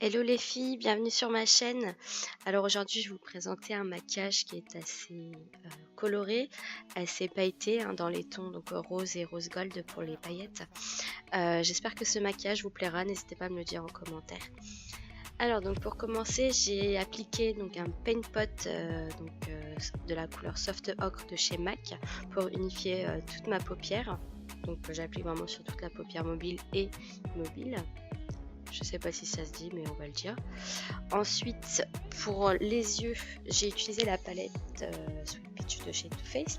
Hello les filles, bienvenue sur ma chaîne. Alors aujourd'hui je vais vous présenter un maquillage qui est assez coloré, assez pailleté dans les tons donc rose et rose gold pour les paillettes. J'espère que ce maquillage vous plaira, n'hésitez pas à me le dire en commentaire. Alors donc pour commencer j'ai appliqué donc un paint pot de la couleur Soft Ocre de chez MAC pour unifier toute ma paupière. Donc j'applique vraiment sur toute la paupière mobile et immobile. Je sais pas si ça se dit mais on va le dire. Ensuite pour les yeux j'ai utilisé la palette Sweet Peach de chez Too Faced.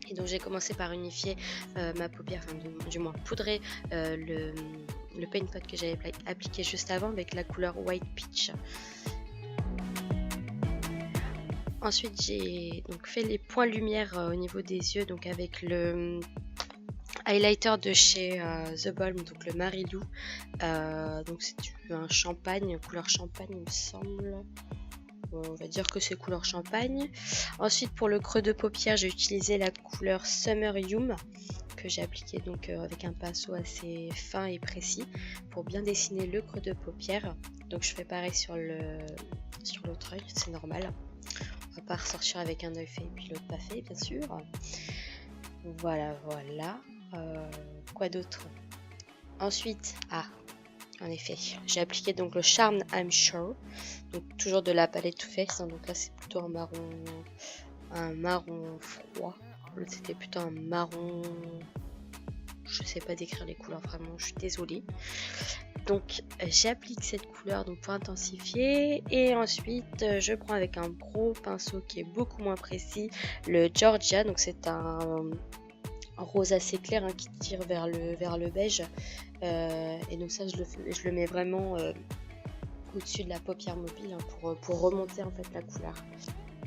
Et donc j'ai commencé par unifier ma paupière, enfin du moins poudrer le paint pot que j'avais appliqué juste avant avec la couleur White Peach. Ensuite j'ai donc fait les points lumière au niveau des yeux donc avec le highlighter de chez The Balm, donc le Marilou. Donc c'est un champagne, couleur champagne il me semble. On va dire que c'est couleur champagne. Ensuite pour le creux de paupière j'ai utilisé la couleur Summer Yum que j'ai appliqué donc avec un pinceau assez fin et précis pour bien dessiner le creux de paupière. Donc je fais pareil sur l'autre œil, c'est normal. On va pas ressortir avec un œil fait et puis l'autre pas fait bien sûr. Voilà. Quoi d'autre? Ensuite, en effet, j'ai appliqué donc le Charm I'm Sure, donc toujours de la palette Too Faced, donc là c'est plutôt un marron froid. L'autre c'était plutôt un marron, je sais pas décrire les couleurs vraiment, je suis désolée. Donc j'applique cette couleur donc pour intensifier et ensuite je prends avec un gros pinceau qui est beaucoup moins précis le Georgia, donc c'est un rose assez clair qui tire vers le beige et donc ça je le mets vraiment au-dessus de la paupière mobile pour remonter en fait la couleur.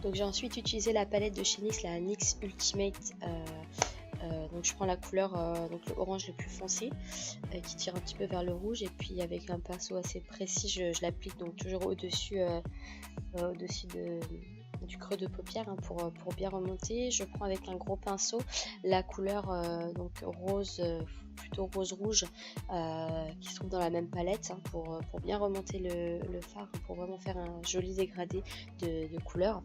Donc j'ai ensuite utilisé la palette de chez NYX, la NYX Ultimate. Donc je prends la couleur donc le orange le plus foncé qui tire un petit peu vers le rouge et puis avec un pinceau assez précis je l'applique donc toujours au-dessus du creux de paupière pour bien remonter. Je prends avec un gros pinceau la couleur donc rose, plutôt rose rouge qui se trouve dans la même palette pour bien remonter le fard, pour vraiment faire un joli dégradé de couleur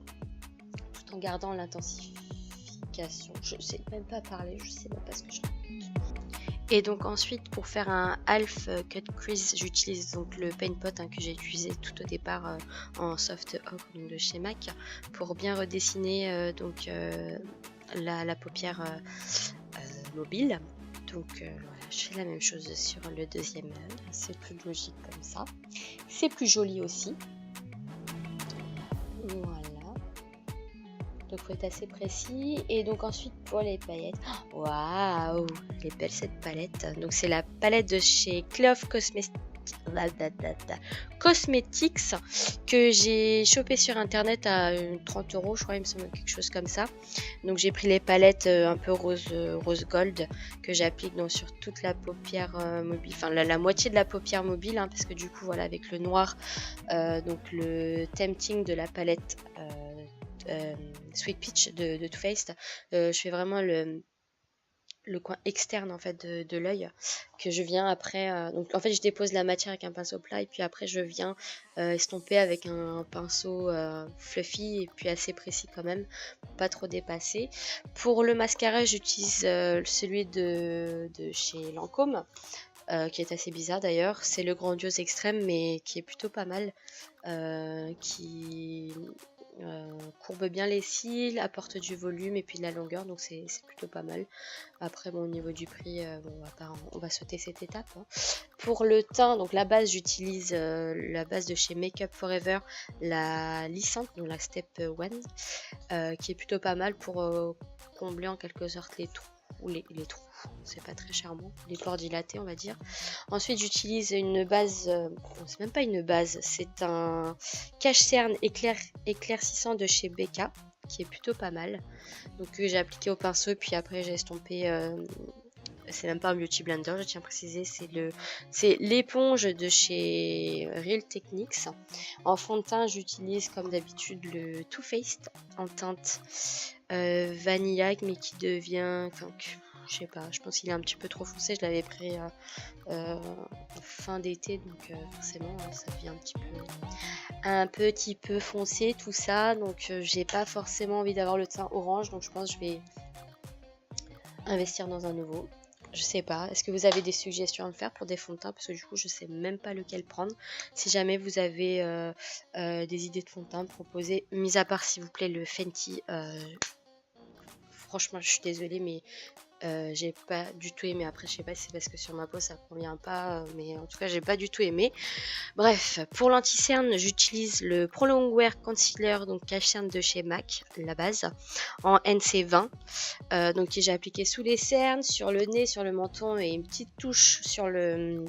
tout en gardant l'intensification. Je sais même pas parler, je sais même pas ce que je raconte. Et donc ensuite pour faire un half cut crease j'utilise donc le paint pot que j'ai utilisé tout au départ en soft ocre de chez MAC pour bien redessiner la paupière mobile. Donc voilà, je fais la même chose sur le deuxième œil, c'est plus logique comme ça, c'est plus joli aussi. Voilà. Donc il faut être assez précis. Et donc ensuite pour les paillettes, waouh, elle est belle cette palette. Donc c'est la palette de chez Clove Cosmetics que j'ai chopé sur internet à 30 €, je crois, il me semble, quelque chose comme ça. Donc j'ai pris les palettes un peu rose gold que j'applique donc sur toute la paupière mobile, enfin la moitié de la paupière mobile parce que du coup voilà avec le noir donc le tempting de la palette Sweet Peach de Too Faced, je fais vraiment le coin externe en fait de l'œil que je viens après donc en fait je dépose la matière avec un pinceau plat et puis après je viens estomper avec un pinceau fluffy et puis assez précis quand même pour pas trop dépasser. Pour le mascara j'utilise celui de chez Lancôme qui est assez bizarre d'ailleurs, c'est le Grandiose Extrême mais qui est plutôt pas mal, qui courbe bien les cils, apporte du volume et puis de la longueur, donc c'est plutôt pas mal. Après bon, au niveau du prix on va sauter cette étape. Pour le teint, donc la base j'utilise la base de chez Make Up Forever, la lissante, donc la Step One, qui est plutôt pas mal pour combler en quelque sorte les trous, ou les trous, c'est pas très charmant, les pores dilatés on va dire. Ensuite j'utilise une base, c'est même pas une base, c'est un cache-cerne éclaircissant de chez Becca qui est plutôt pas mal, donc j'ai appliqué au pinceau puis après j'ai estompé, c'est même pas un beauty blender, je tiens à préciser, c'est l'éponge de chez Real Techniques. En fond de teint j'utilise comme d'habitude le Too Faced en teinte vanilla mais qui devient, enfin je sais pas, je pense qu'il est un petit peu trop foncé. Je l'avais pris fin d'été, donc forcément ça devient un petit peu foncé tout ça. Donc j'ai pas forcément envie d'avoir le teint orange, donc je pense que je vais investir dans un nouveau. Je sais pas, est-ce que vous avez des suggestions à me faire pour des fonds de teint, parce que du coup je sais même pas lequel prendre. Si jamais vous avez des idées de fond de teint, proposez, mis à part s'il vous plaît le Fenty. Franchement je suis désolée, mais j'ai pas du tout aimé. Après je sais pas si c'est parce que sur ma peau ça convient pas, mais en tout cas j'ai pas du tout aimé. Bref, pour l'anti-cerne j'utilise le Pro Longwear Concealer, donc cache-cerne de chez MAC, la base, en NC20, donc que j'ai appliqué sous les cernes, sur le nez, sur le menton et une petite touche sur le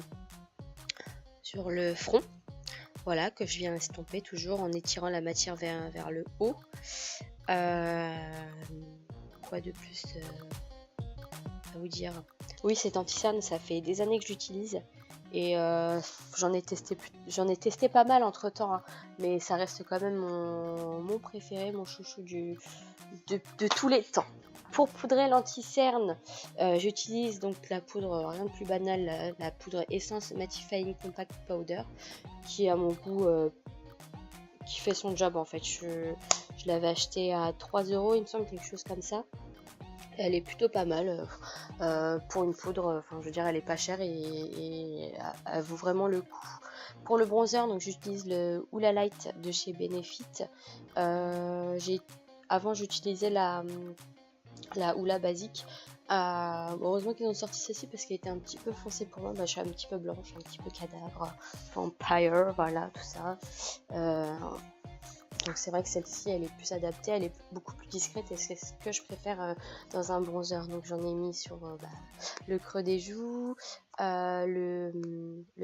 front. Voilà, que je viens estomper toujours en étirant la matière vers le haut. Quoi de plus à vous dire? Oui, cet anti-cerne, ça fait des années que j'utilise et j'en ai testé pas mal entre temps, hein, mais ça reste quand même mon préféré, mon chouchou de tous les temps. Pour poudrer l'anti-cerne, j'utilise donc la poudre, rien de plus banal, la poudre Essence Mattifying Compact Powder, qui à mon goût qui fait son job en fait. Je l'avais acheté à 3 €, il me semble, quelque chose comme ça. Elle est plutôt pas mal pour une poudre, enfin je veux dire elle est pas chère et elle vaut vraiment le coup. Pour le bronzer, donc j'utilise le Hoola Light de chez Benefit. Avant j'utilisais la Hoola basique. Heureusement qu'ils ont sorti celle-ci parce qu'elle était un petit peu foncée pour moi. Je suis un petit peu blanche, un petit peu cadavre, vampire, voilà tout ça. Donc c'est vrai que celle-ci elle est plus adaptée, elle est beaucoup plus discrète et c'est ce que je préfère dans un bronzer. Donc j'en ai mis sur le creux des joues, le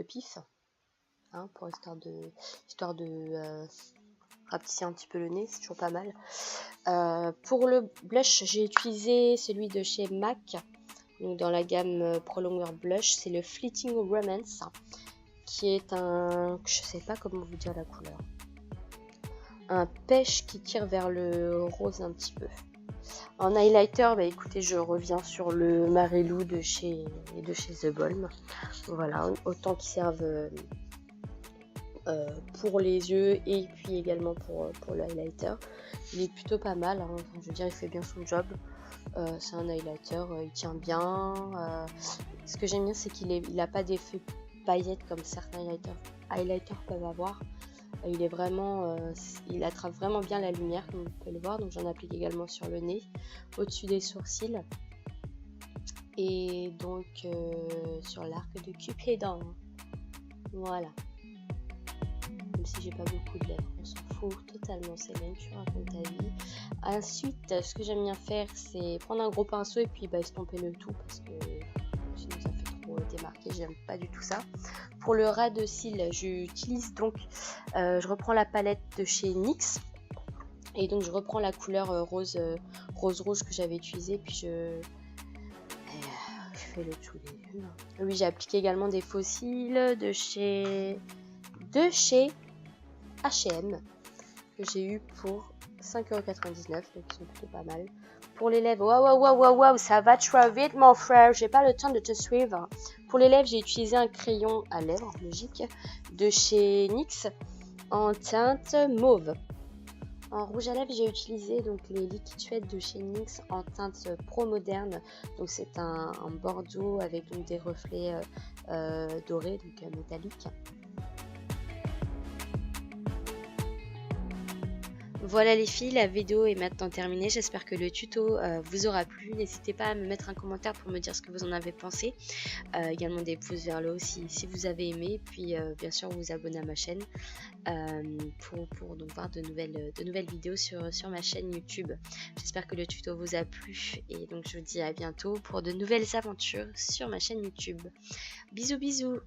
pif, hein, pour histoire de rapetisser un petit peu le nez, c'est toujours pas mal. Pour le blush, j'ai utilisé celui de chez MAC, donc dans la gamme Pro Longwear Blush, c'est le Fleeting Romance, qui est je sais pas comment vous dire la couleur, un pêche qui tire vers le rose un petit peu. En highlighter, écoutez, je reviens sur le Marilou de chez The Balm. Voilà, autant qu'ils servent pour les yeux et puis également pour le highlighter. Il est plutôt pas mal, hein. Enfin, je veux dire, il fait bien son job. C'est un highlighter, il tient bien. Ce que j'aime bien, c'est qu'il n'a pas d'effet paillettes comme certains highlighters peuvent avoir. Il est vraiment, il attrape vraiment bien la lumière, comme vous pouvez le voir. Donc j'en applique également sur le nez, au-dessus des sourcils et donc sur l'arc de Cupidon. Voilà. Même si j'ai pas beaucoup de lèvres, on s'en fout totalement, c'est même, tu racontes ta vie. Ensuite, ce que j'aime bien faire, c'est prendre un gros pinceau et puis estomper le tout parce que sinon ça fait trop démarqué, j'aime pas du tout ça. Pour le ras de cils, j'utilise donc, je reprends la palette de chez NYX et donc je reprends la couleur rose rouge que j'avais utilisée, puis je fais le tout des yeux. Oui, j'ai appliqué également des faux cils de chez H&M que j'ai eu pour 5,99 €, donc ils sont plutôt pas mal. Pour les lèvres, waouh, ça va trop vite mon frère, j'ai pas le temps de te suivre. Pour les lèvres, j'ai utilisé un crayon à lèvres, logique, de chez NYX en teinte mauve. En rouge à lèvres, j'ai utilisé donc les Liquid Suede de chez NYX en teinte Pro Moderne. Donc c'est un bordeaux avec donc des reflets dorés, donc métalliques. Voilà les filles, la vidéo est maintenant terminée. J'espère que le tuto vous aura plu. N'hésitez pas à me mettre un commentaire pour me dire ce que vous en avez pensé. Également des pouces vers le haut si vous avez aimé. Puis bien sûr vous abonner à ma chaîne pour donc voir de nouvelles vidéos sur ma chaîne YouTube. J'espère que le tuto vous a plu et donc je vous dis à bientôt pour de nouvelles aventures sur ma chaîne YouTube. Bisous bisous.